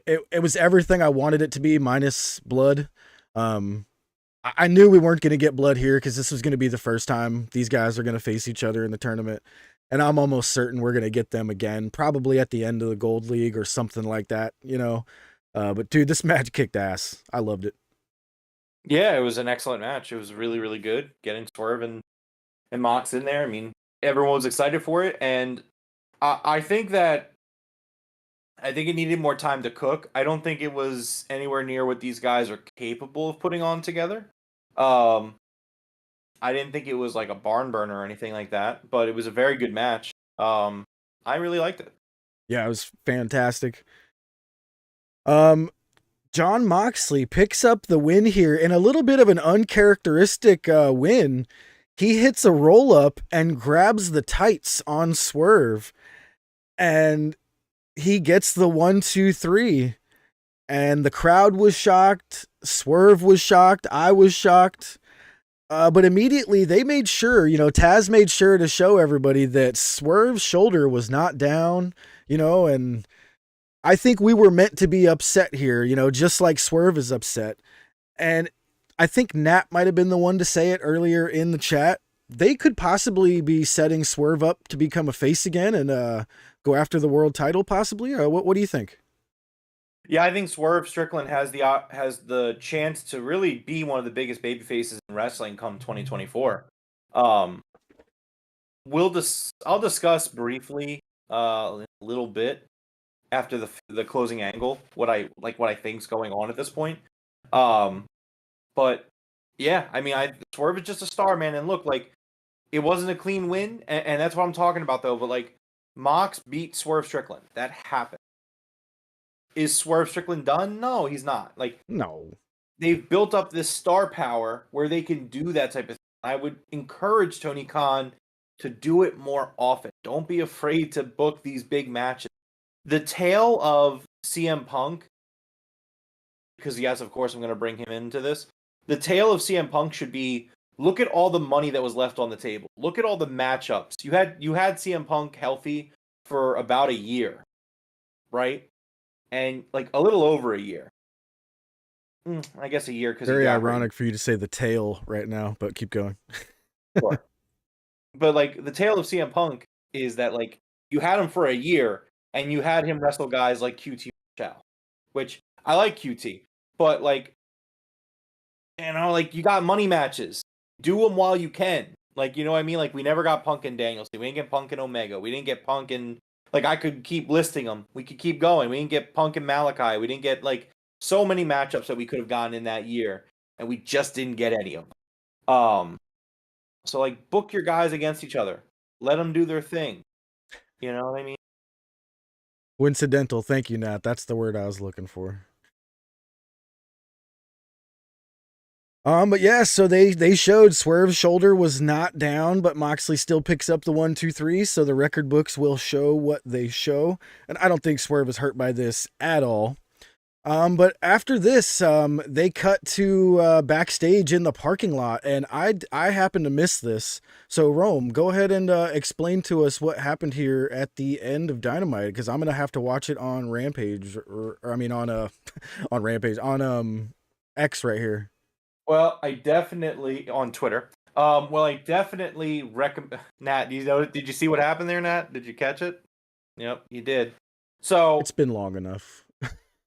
Speaker 3: It was everything I wanted it to be, minus blood. I knew we weren't going to get blood here because this was going to be the first time these guys are going to face each other in the tournament. And I'm almost certain we're going to get them again, probably at the end of the Gold League or something like that, you know. But dude, this match kicked ass. I loved it.
Speaker 4: Yeah, it was an excellent match. It was really, really good. Getting Swerve and Mox in there. I mean, everyone was excited for it. And I think it needed more time to cook. I don't think it was anywhere near what these guys are capable of putting on together. I didn't think it was like a barn burner or anything like that, but it was a very good match. I really liked it.
Speaker 3: Yeah, it was fantastic. Jon Moxley picks up the win here in a little bit of an uncharacteristic win. He hits a roll up and grabs the tights on Swerve, and he gets the 1, 2, 3. And the crowd was shocked. Swerve was shocked. I was shocked. But immediately they made sure, Taz made sure to show everybody that Swerve's shoulder was not down, and I think we were meant to be upset here, just like Swerve is upset. And I think Nat might have been the one to say it earlier in the chat. They could possibly be setting Swerve up to become a face again and go after the world title, possibly. What do you think?
Speaker 4: Yeah, I think Swerve Strickland has the chance to really be one of the biggest baby faces in wrestling come 2024. I'll discuss briefly a little bit after the closing angle what I think's going on at this point. But yeah, I mean, Swerve is just a star, man, and look, like, it wasn't a clean win, and that's what I'm talking about though. But like, Mox beat Swerve Strickland. That happened. Is Swerve Strickland done? No, he's not. Like,
Speaker 3: no.
Speaker 4: They've built up this star power where they can do that type of thing. I would encourage Tony Khan to do it more often. Don't be afraid to book these big matches. The tale of CM Punk, because yes, of course I'm going to bring him into this. The tale of CM Punk should be, look at all the money that was left on the table. Look at all the matchups. You had CM Punk healthy for about a year, right? And like a little over a year. I guess a year because
Speaker 3: very ironic for you to say the tail right now, but keep going.
Speaker 4: Sure. But like the tale of CM Punk is that like you had him for a year and you had him wrestle guys like QT Chow, which I like QT, but like, like you got money matches, do them while you can. Like, you know what I mean? Like, we never got Punk and Danielson. We didn't get Punk and Omega. We didn't get Punk and, like, I could keep listing them. We could keep going. We didn't get Punk and Malachi. We didn't get, like, so many matchups that we could have gotten in that year, and we just didn't get any of them. So, like, book your guys against each other. Let them do their thing. You know what I mean?
Speaker 3: Coincidental. Thank you, Nat. That's the word I was looking for. But yeah, so they showed Swerve's shoulder was not down, but Moxley still picks up the 1, 2, 3. So the record books will show what they show, and I don't think Swerve is hurt by this at all. But after this, they cut to backstage in the parking lot, and I happened to miss this. So Rome, go ahead and explain to us what happened here at the end of Dynamite, because I'm gonna have to watch it on Rampage, or I mean on on Rampage on X right here.
Speaker 4: Well, I definitely on Twitter. I definitely recommend. Nat, did you see what happened there, Nat? Did you catch it? Yep, you did. So
Speaker 3: it's been long enough.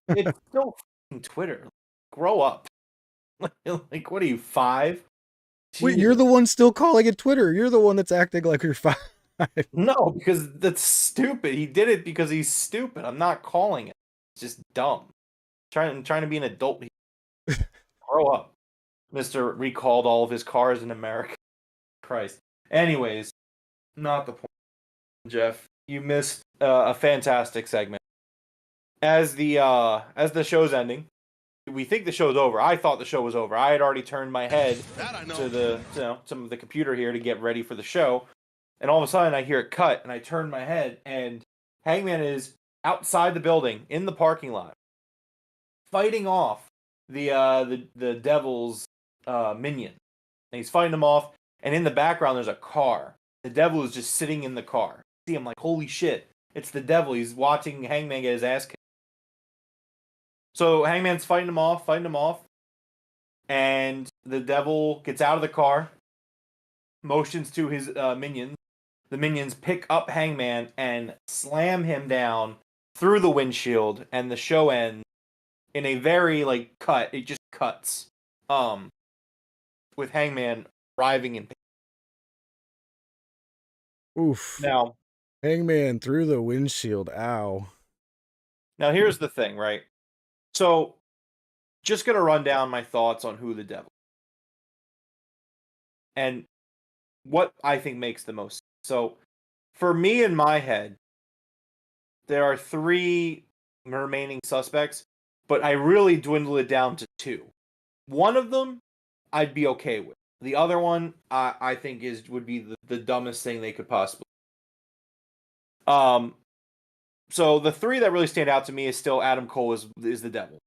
Speaker 4: It's still Twitter. Grow up. Like, what are you, 5?
Speaker 3: Wait, you're the one still calling it Twitter. You're the one that's acting like you're 5.
Speaker 4: No, because that's stupid. He did it because he's stupid. I'm not calling it. It's just dumb. I'm trying to be an adult. Grow up. Mr. recalled all of his cars in America. Christ. Anyways, not the point. Jeff, you missed a fantastic segment. As the show's ending, we think the show's over. I thought the show was over. I had already turned my head to the computer here to get ready for the show, and all of a sudden I hear it cut, and I turn my head, and Hangman is outside the building in the parking lot, fighting off the Devil's minion, and he's fighting them off. And in the background, there's a car. The Devil is just sitting in the car. See, I'm like, holy shit! It's the devil. He's watching Hangman get his ass kicked. So Hangman's fighting him off, and the devil gets out of the car, motions to his minions. The minions pick up Hangman and slam him down through the windshield, and the show ends in a very cut. It just cuts, with Hangman arriving in pain.
Speaker 3: Oof.
Speaker 4: Now,
Speaker 3: Hangman through the windshield. Ow.
Speaker 4: now here's the thing, right? So, just gonna run down my thoughts on who the devil and what I think makes the most sense. So, for me in my head, there are 3 remaining suspects, but I really dwindle it down to 2. One of them I'd be okay with. The other one I think would be the dumbest thing they could possibly. So the 3 that really stand out to me is still Adam Cole is the devil.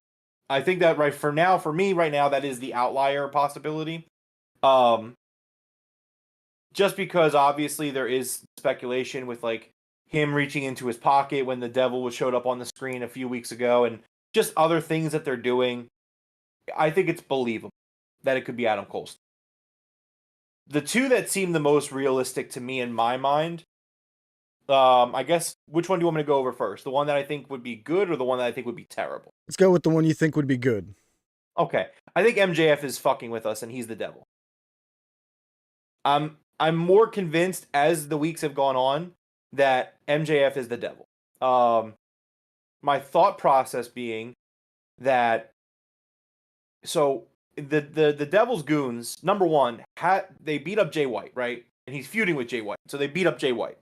Speaker 4: I think that for me right now, that is the outlier possibility. Just because obviously there is speculation with him reaching into his pocket when the devil showed up on the screen a few weeks ago, and just other things that they're doing. I think it's believable that it could be Adam Cole. The 2 that seem the most realistic to me in my mind, I guess, which one do you want me to go over first? The one that I think would be good, or the one that I think would be terrible?
Speaker 3: Let's go with the one you think would be good.
Speaker 4: Okay. I think MJF is fucking with us, and he's the devil. I'm more convinced as the weeks have gone on that MJF is the devil. My thought process being that the Devil's goons, number one, they beat up Jay White, right? And he's feuding with Jay White. So they beat up Jay White.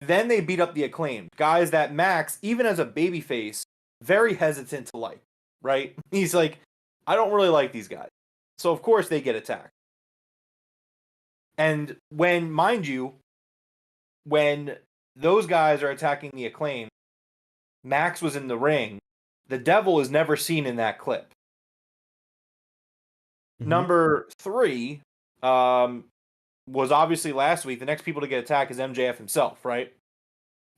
Speaker 4: Then they beat up the Acclaimed. Guys that Max, even as a babyface, very hesitant to like, right? He's like, I don't really like these guys. So of course they get attacked. And mind you, when those guys are attacking the Acclaimed, Max was in the ring. The Devil is never seen in that clip. Mm-hmm. Number 3 was obviously last week. The next people to get attacked is MJF himself, right?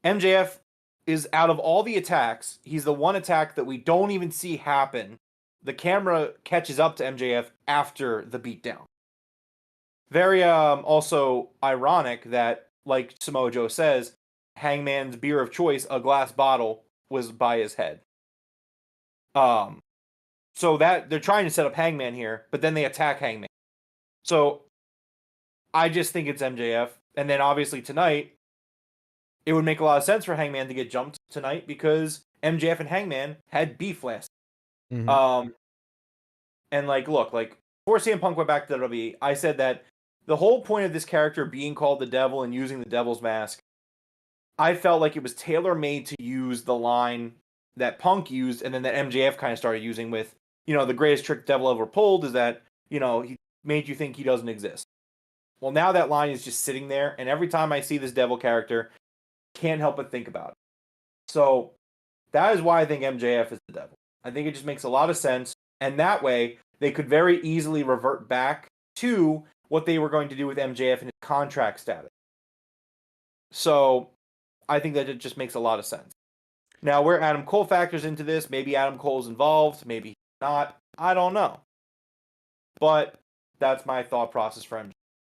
Speaker 4: MJF is, out of all the attacks, he's the one attack that we don't even see happen. The camera catches up to MJF after the beatdown. Very also ironic that, like Samoa Joe says, Hangman's beer of choice, a glass bottle, was by his head. So that they're trying to set up Hangman here, but then they attack Hangman. So I just think it's MJF. And then obviously tonight, it would make a lot of sense for Hangman to get jumped tonight because MJF and Hangman had beef last. Mm-hmm. And look, before CM Punk went back to WWE, I said that the whole point of this character being called the Devil and using the Devil's mask, I felt like it was tailor-made to use the line that Punk used and then that MJF kind of started using with, the greatest trick the Devil ever pulled is that, he made you think he doesn't exist. Well, now that line is just sitting there, and every time I see this Devil character, can't help but think about it. So that is why I think MJF is the Devil. I think it just makes a lot of sense, and that way they could very easily revert back to what they were going to do with MJF and his contract status. So I think that it just makes a lot of sense. Now, where Adam Cole factors into this, maybe Adam Cole's involved, maybe not. I don't know. But that's my thought process for MJF.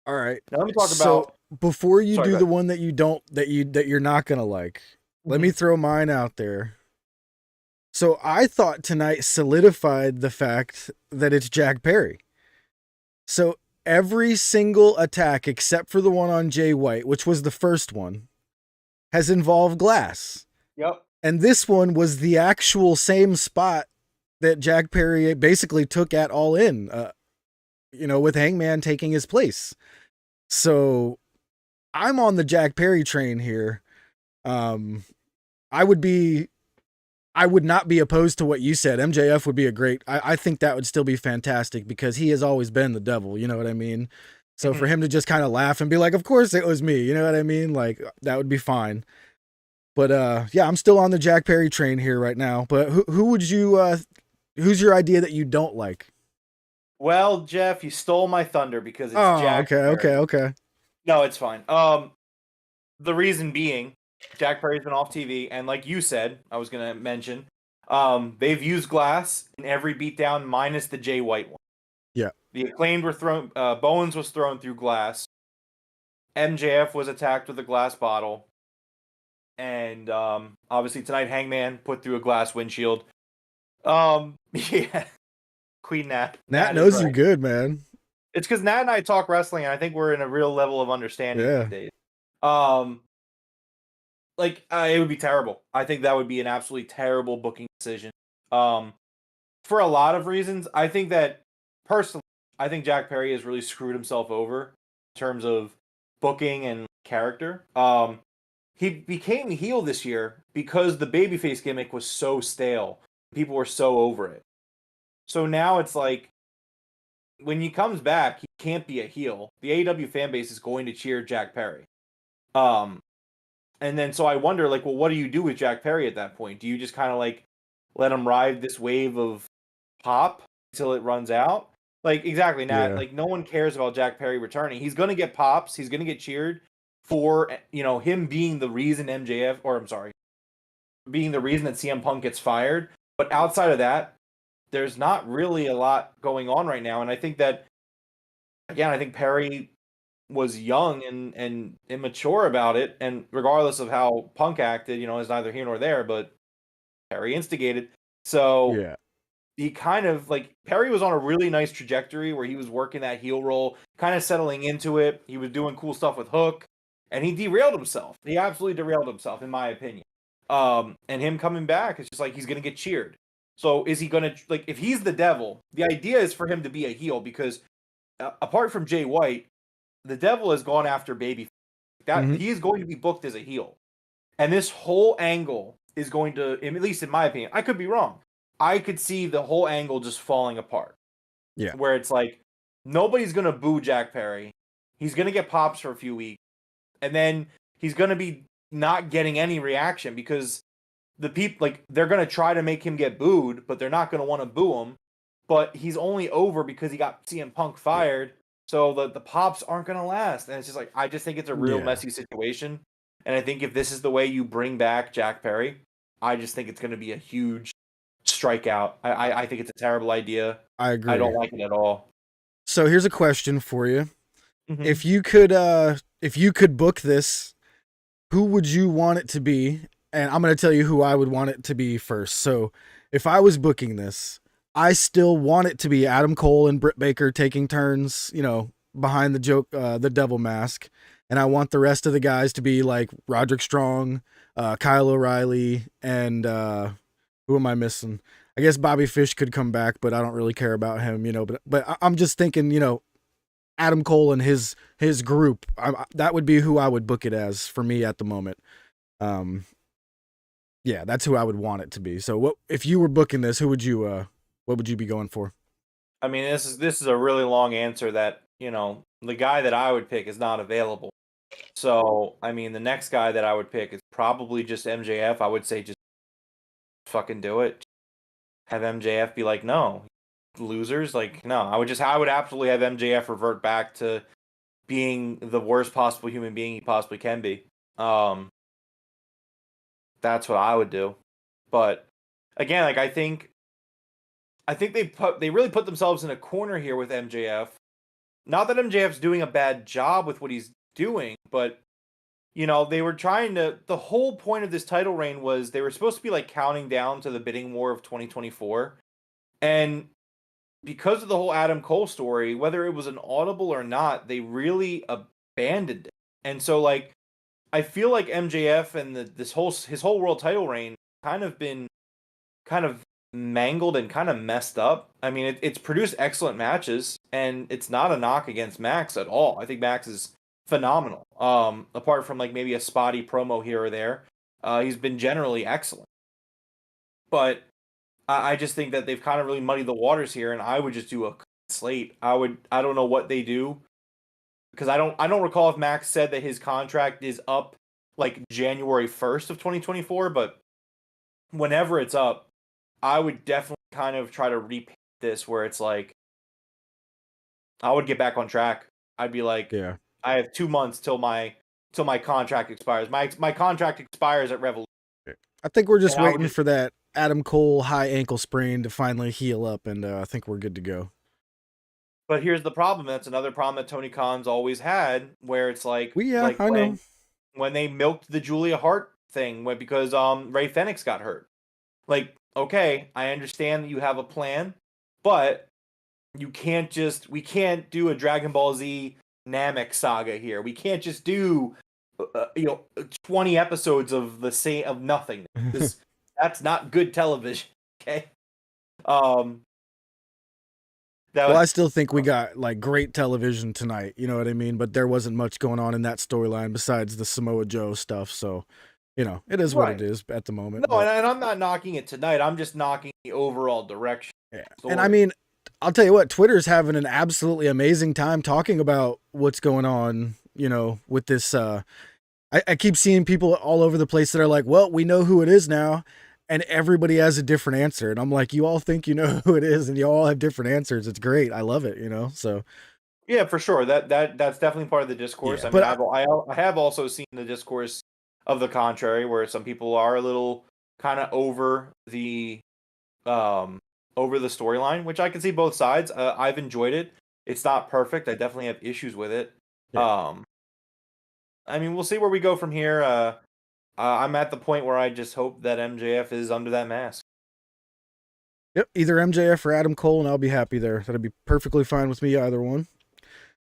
Speaker 3: All right.
Speaker 4: Now let me talk
Speaker 3: about before you do the one that you don't that you're not gonna like. Mm-hmm. Let me throw mine out there. So I thought tonight solidified the fact that it's Jack Perry. So every single attack except for the one on Jay White, which was the first one, has involved glass.
Speaker 4: Yep.
Speaker 3: And this one was the actual same spot that Jack Perry basically took at All In, with Hangman taking his place. So I'm on the Jack Perry train here. I would not be opposed to what you said. MJF would be I think that would still be fantastic because he has always been the Devil. You know what I mean? So for him to just kind of laugh and be like, of course it was me. You know what I mean? That would be fine. But yeah, I'm still on the Jack Perry train here right now. But who would you, who's your idea that you don't like?
Speaker 4: Well, Jeff, you stole my thunder because it's Jack Perry.
Speaker 3: Okay.
Speaker 4: No, it's fine. The reason being, Jack Perry's been off TV, and like you said, I was gonna mention, they've used glass in every beatdown minus the Jay White one.
Speaker 3: Yeah.
Speaker 4: The Acclaimed were thrown. Bowens was thrown through glass. MJF was attacked with a glass bottle, and obviously tonight Hangman put through a glass windshield. Yeah, Queen Nat.
Speaker 3: Nat knows you good, man.
Speaker 4: It's because Nat and I talk wrestling, and I think we're in a real level of understanding these days. It would be terrible. I think that would be an absolutely terrible booking decision. For a lot of reasons, I think that personally, I think Jack Perry has really screwed himself over in terms of booking and character. He became heel this year because the babyface gimmick was so stale. People were so over it. So now it's like, when he comes back, he can't be a heel. The AEW fan base is going to cheer Jack Perry. And then so I wonder, like, well, what do you do with Jack Perry at that point? Do you just kind of like let him ride this wave of pop until it runs out? Like, exactly, Nat.
Speaker 3: Yeah.
Speaker 4: Like, no one cares about Jack Perry returning. He's going to get pops. He's going to get cheered for, him being the reason being the reason that CM Punk gets fired. But outside of that, there's not really a lot going on right now. And I think that, again, I think Perry was young and immature about it. And regardless of how Punk acted, is neither here nor there, but Perry instigated. So
Speaker 3: yeah,
Speaker 4: he kind of, like, Perry was on a really nice trajectory where he was working that heel role, kind of settling into it. He was doing cool stuff with Hook, and he derailed himself. He absolutely derailed himself, in my opinion. And him coming back, it's just like he's going to get cheered. So is he going to, like, if he's the devil, the idea is for him to be a heel because apart from Jay White, the devil has gone after baby. He is going to be booked as a heel. And this whole angle is going to, at least in my opinion, I could be wrong. I could see the whole angle just falling apart.
Speaker 3: Yeah.
Speaker 4: Where it's like, nobody's going to boo Jack Perry. He's going to get pops for a few weeks. And then he's going to be not getting any reaction because the people, like, they're going to try to make him get booed, but they're not going to want to boo him. But he's only over because he got CM Punk fired. So the pops aren't going to last. And it's just like, I just think it's a real messy situation. And I think if this is the way you bring back Jack Perry, I just think it's going to be a huge strikeout. I think it's a terrible idea.
Speaker 3: I agree.
Speaker 4: I don't like it at all.
Speaker 3: So here's a question for you.
Speaker 4: Mm-hmm.
Speaker 3: If you could book this, who would you want it to be? And I'm going to tell you who I would want it to be first. So if I was booking this, I still want it to be Adam Cole and Britt Baker taking turns, behind the devil mask. And I want the rest of the guys to be like Roderick Strong, Kyle O'Reilly, and who am I missing? I guess Bobby Fish could come back, but I don't really care about him, but I'm just thinking, Adam Cole and his group, that would be who I would book it as for me at the moment. Yeah, that's who I would want it to be. So what, if you were booking this, what would you be going for?
Speaker 4: I mean, this is a really long answer that, the guy that I would pick is not available. So, I mean, the next guy that I would pick is probably just MJF. I would say just fucking do it. Have MJF be like, no, losers. Like, no, I would absolutely have MJF revert back to being the worst possible human being he possibly can be. That's what I would do. But again, like, I think they really put themselves in a corner here with MJF. Not that MJF's doing a bad job with what he's doing, but they were trying to, the whole point of this title reign was they were supposed to be like counting down to the bidding war of 2024. And because of the whole Adam Cole story, whether it was an audible or not, they really abandoned it. And so, like, I feel like MJF and his whole world title reign kind of been mangled and kind of messed up. I mean, it's produced excellent matches, and it's not a knock against Max at all. I think Max is phenomenal. Apart from like maybe a spotty promo here or there, he's been generally excellent. But I just think that they've kind of really muddied the waters here, and I would just do a slate. I don't know what they do, because I don't recall if Max said that his contract is up like January 1st of 2024, but whenever it's up, I would definitely kind of try to repaint this where it's like, I would get back on track. I'd be like,
Speaker 3: yeah,
Speaker 4: I have 2 months till my till my contract expires. My contract expires at Revolution.
Speaker 3: I think we're just
Speaker 4: And I would
Speaker 3: waiting
Speaker 4: just-
Speaker 3: for that Adam Cole high ankle sprain to finally heal up, and I think we're good to go.
Speaker 4: But here's the problem. That's another problem that Tony Khan's always had, where it's like,
Speaker 3: I know.
Speaker 4: when they milked the Julia Hart thing, because Ray Fenix got hurt. Like, okay, I understand that you have a plan, but we can't do a Dragon Ball Z Namek saga here. We can't just do 20 episodes of nothing. That's not good television. Okay.
Speaker 3: I still think we got like great television tonight. You know what I mean? But there wasn't much going on in that storyline besides the Samoa Joe stuff. So, it is what it is at the moment.
Speaker 4: No, and I'm not knocking it tonight. I'm just knocking the overall direction.
Speaker 3: Yeah. And I mean, I'll tell you what, Twitter's having an absolutely amazing time talking about what's going on, with this. I keep seeing people all over the place that are like, well, we know who it is now. And everybody has a different answer. And I'm like, you all think you know who it is and you all have different answers. It's great. I love it, so.
Speaker 4: Yeah, for sure. That's definitely part of the discourse.
Speaker 3: Yeah,
Speaker 4: I have also seen the discourse of the contrary, where some people are a little kind of over the storyline, which I can see both sides. I've enjoyed it. It's not perfect. I definitely have issues with it. Yeah. I mean, we'll see where we go from here. I'm at the point where I just hope that MJF is under that mask.
Speaker 3: Yep, either MJF or Adam Cole, and I'll be happy there. That'd be perfectly fine with me, either one.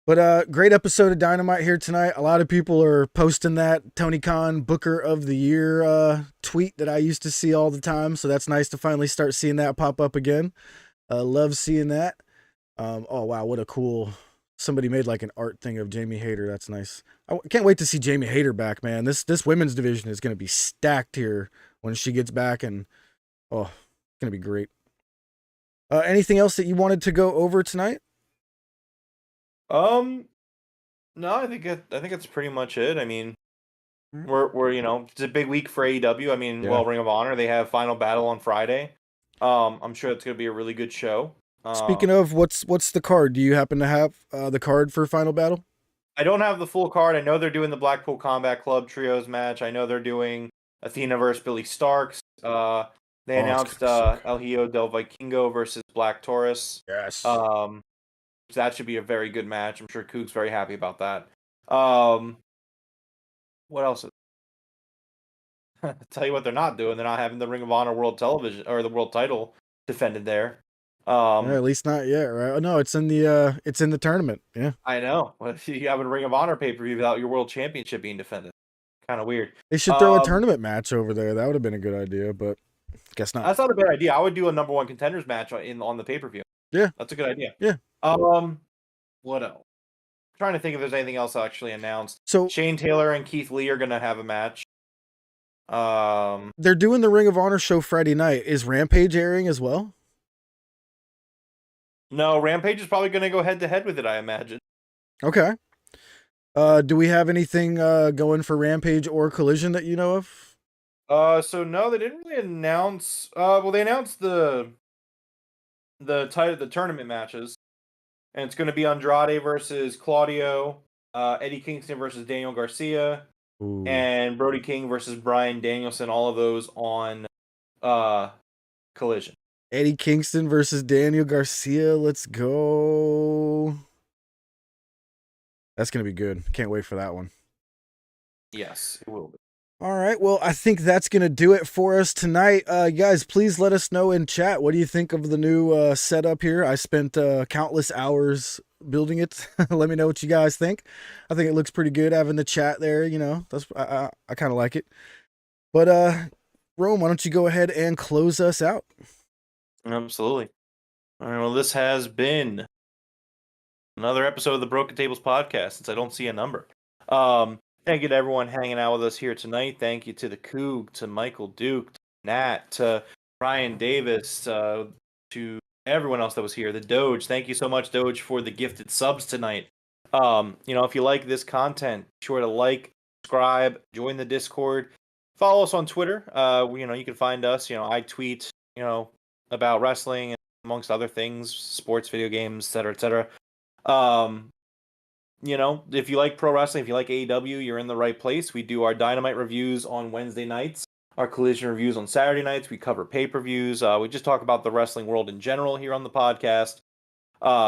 Speaker 3: But great episode of Dynamite here tonight. A lot of people are posting that Tony Khan Booker of the Year tweet that I used to see all the time, so that's nice to finally start seeing that pop up again. Love seeing that. Oh, wow, what a cool... Somebody made like an art thing of Jamie Hayter. That's nice. I can't wait to see Jamie Hayter back, man. This women's division is going to be stacked here when she gets back, and it's going to be great. Anything else that you wanted to go over tonight?
Speaker 4: No, I think that's pretty much it. I mean, we're it's a big week for AEW. I mean, Ring of Honor, they have Final Battle on Friday. I'm sure it's going to be a really good show.
Speaker 3: Speaking of, what's the card? Do you happen to have the card for Final Battle?
Speaker 4: I don't have the full card. I know they're doing the Blackpool Combat Club Trios match. I know they're doing Athena versus Billy Starks. They announced El Hijo del Vikingo versus Black Taurus.
Speaker 3: Yes.
Speaker 4: So that should be a very good match. I'm sure Coog's very happy about that. What else? Tell you what they're not doing. They're not having the Ring of Honor World Television or the World Title defended there.
Speaker 3: At least not yet, right? Oh, no, it's in the tournament. Yeah,
Speaker 4: I know. But you have a Ring of Honor pay-per-view without your World Championship being defended. Kind of weird.
Speaker 3: They should throw a tournament match over there. That would have been a good idea, but guess not.
Speaker 4: That's not a bad idea. I would do a number one contenders match on the pay-per-view.
Speaker 3: Yeah,
Speaker 4: that's a good idea.
Speaker 3: Yeah.
Speaker 4: What else? I'm trying to think if there's anything else actually announced.
Speaker 3: So
Speaker 4: Shane Taylor and Keith Lee are gonna have a match.
Speaker 3: They're doing the Ring of Honor show Friday night. Is Rampage airing as well?
Speaker 4: No, Rampage is probably going to go head-to-head with it, I imagine.
Speaker 3: Okay. Do we have anything going for Rampage or Collision that you know of?
Speaker 4: So no, they didn't really announce. They announced the tournament matches, and it's going to be Andrade versus Claudio, Eddie Kingston versus Daniel Garcia, and Brody King versus Bryan Danielson. All of those on Collision.
Speaker 3: Eddie Kingston versus Daniel Garcia. Let's go. That's going to be good. Can't wait for that one.
Speaker 4: Yes, it will be.
Speaker 3: All right. Well, I think that's going to do it for us tonight. Guys, please let us know in chat. What do you think of the new setup here? I spent countless hours building it. Let me know what you guys think. I think it looks pretty good having the chat there. That's I kind of like it. But Rome, why don't you go ahead and close us out?
Speaker 4: Absolutely. All right, well, this has been another episode of the Broken Tables podcast, since I don't see a number. Thank you to everyone hanging out with us here tonight. Thank you to the Coog, to Michael Duke, to Nat, to Ryan Davis, to everyone else that was here. The Doge, thank you so much, Doge, for the gifted subs tonight. If you like this content, be sure to like, subscribe, join the Discord, follow us on Twitter. You can find us. I tweet, about wrestling, amongst other things, sports, video games, etc., etc. you know, if you like pro wrestling, if you like AEW, you're in the right place. We do our Dynamite reviews on Wednesday nights, our Collision reviews on Saturday nights. We cover pay-per-views. We just talk about the wrestling world in general here on the podcast.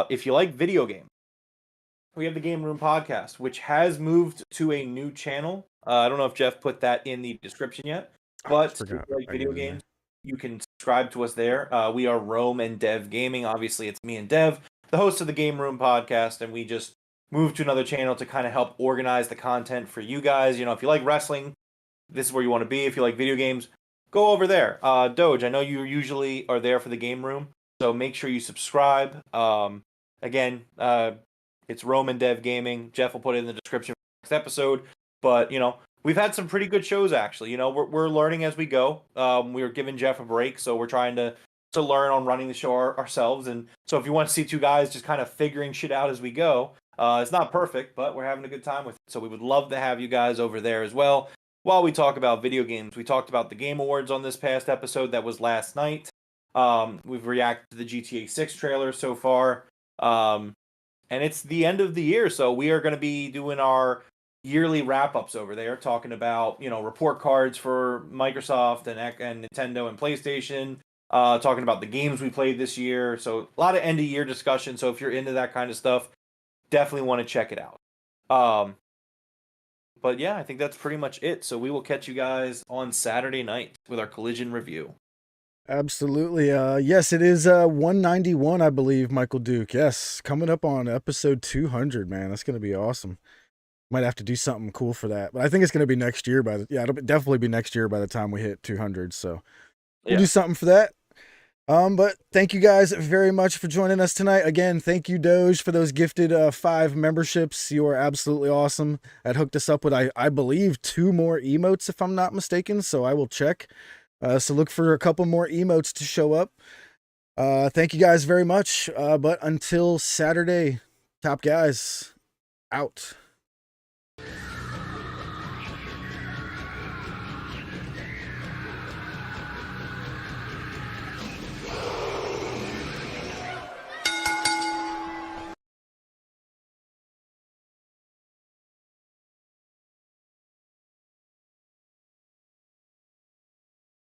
Speaker 4: If you like video games, we have the Game Room Podcast, which has moved to a new channel. I don't know if Jeff put that in the description yet, but if you like video games, you can subscribe to us there. We are Rome and Dev Gaming. Obviously, it's me and Dev, the host of the Game Room Podcast, and we just moved to another channel to kind of help organize the content for you guys. You know, if you like wrestling, this is where you want to be. If you like video games, go over there. Doge, I know you usually are there for the Game Room, so make sure you subscribe. Again, it's Roman Dev Gaming. Jeff will put it in the description for the next episode. But, you know, we've had some pretty good shows, actually. You know, we're learning as we go. We were giving Jeff a break, so we're trying to learn on running the show ourselves. And so if you want to see two guys just kind of figuring shit out as we go, it's not perfect, but we're having a good time with it. So we would love to have you guys over there as well. While we talk about video games, we talked about the Game Awards on this past episode that was last night. We've reacted to the GTA 6 trailer so far. And it's the end of the year, so we are going to be doing our yearly wrap-ups over there, talking about, you know, report cards for Microsoft and Nintendo and PlayStation, talking about the games we played this year. So a lot of end-of-year discussion, so if you're into that kind of stuff, definitely want to check it out. But yeah, I think that's pretty much it. So we will catch you guys on Saturday night with our Collision review.
Speaker 3: Absolutely. Yes, it is 191, I believe, Michael Duke. Yes, coming up on episode 200, man. That's going to be awesome. Might have to do something cool for that. But I think it's going to be next year it'll definitely be next year by the time we hit 200. So we'll do something for that. But thank you guys very much for joining us tonight. Again, thank you, Doge, for those gifted 5 memberships. You are absolutely awesome. That hooked us up with, I believe, 2 more emotes, if I'm not mistaken. So I will check. So look for a couple more emotes to show up. Thank you guys very much. But until Saturday, top guys, out.